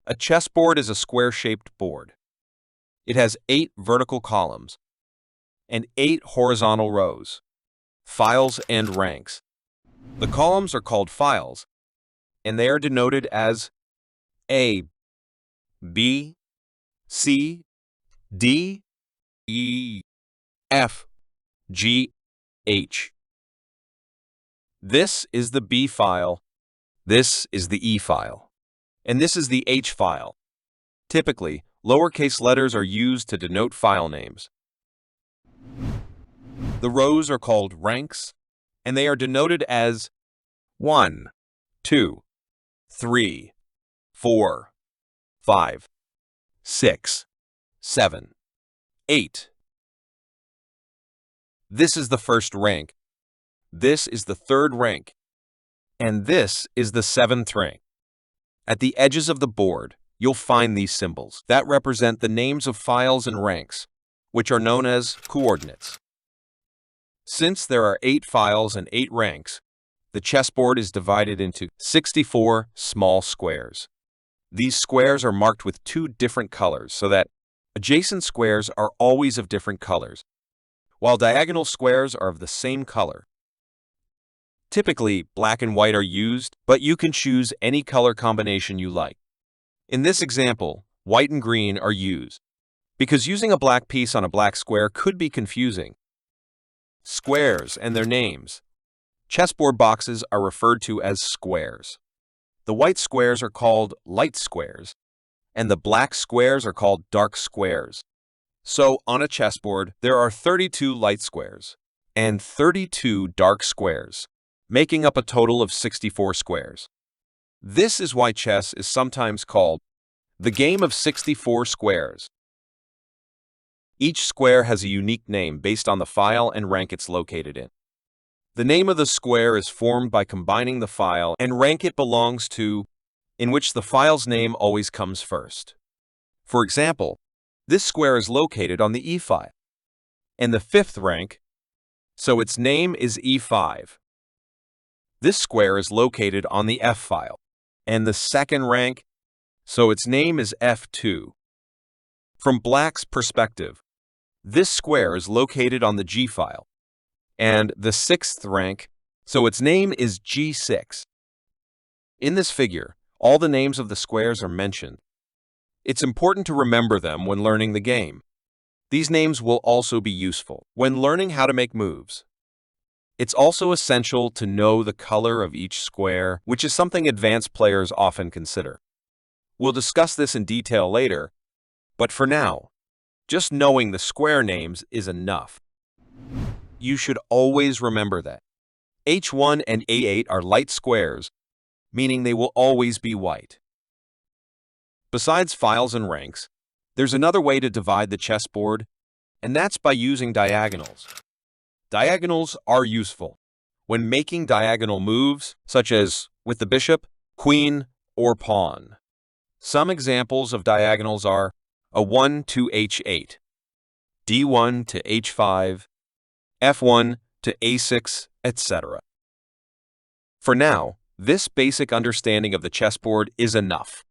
A chessboard is a square-shaped board. It has 8 vertical columns and 8 horizontal rows, files and ranks. The columns are called files, and they are denoted as A, B, C, D, E, F, G, H. This is the B file, this is the E file, and this is the H file. Typically, lowercase letters are used to denote file names. The rows are called ranks, and they are denoted as 1, 2, 3, 4, 5, 6, 7, 8. This is the first rank, this is the third rank, and this is the 7th rank. At the edges of the board, you'll find these symbols that represent the names of files and ranks, which are known as coordinates. Since there are 8 files and 8 ranks, the chessboard is divided into 64 small squares. These squares are marked with 2 different colors so that adjacent squares are always of different colors, while diagonal squares are of the same color. Typically, black and white are used, but you can choose any color combination you like. In this example, white and green are used, because using a black piece on a black square could be confusing. Squares and their names. Chessboard boxes are referred to as squares. The white squares are called light squares, and the black squares are called dark squares. So, on a chessboard, there are 32 light squares and 32 dark squares, making up a total of 64 squares. This is why chess is sometimes called the game of 64 squares. Each square has a unique name based on the file and rank it's located in. The name of the square is formed by combining the file and rank it belongs to, in which the file's name always comes first. For example, this square is located on the E file, and the 5th rank, so its name is E5. This square is located on the F file, and the 2nd rank, so its name is F2. From black's perspective, this square is located on the G file, and the 6th rank, so its name is G6. In this figure, all the names of the squares are mentioned. It's important to remember them when learning the game. These names will also be useful when learning how to make moves. It's also essential to know the color of each square, which is something advanced players often consider. We'll discuss this in detail later, but for now, just knowing the square names is enough. You should always remember that H1 and A8 are light squares, meaning they will always be white. Besides files and ranks, there's another way to divide the chessboard, and that's by using diagonals. Diagonals are useful when making diagonal moves, such as with the bishop, queen, or pawn. Some examples of diagonals are a 1 to H8, D1 to H5, F1 to A6, etc. For now, this basic understanding of the chessboard is enough.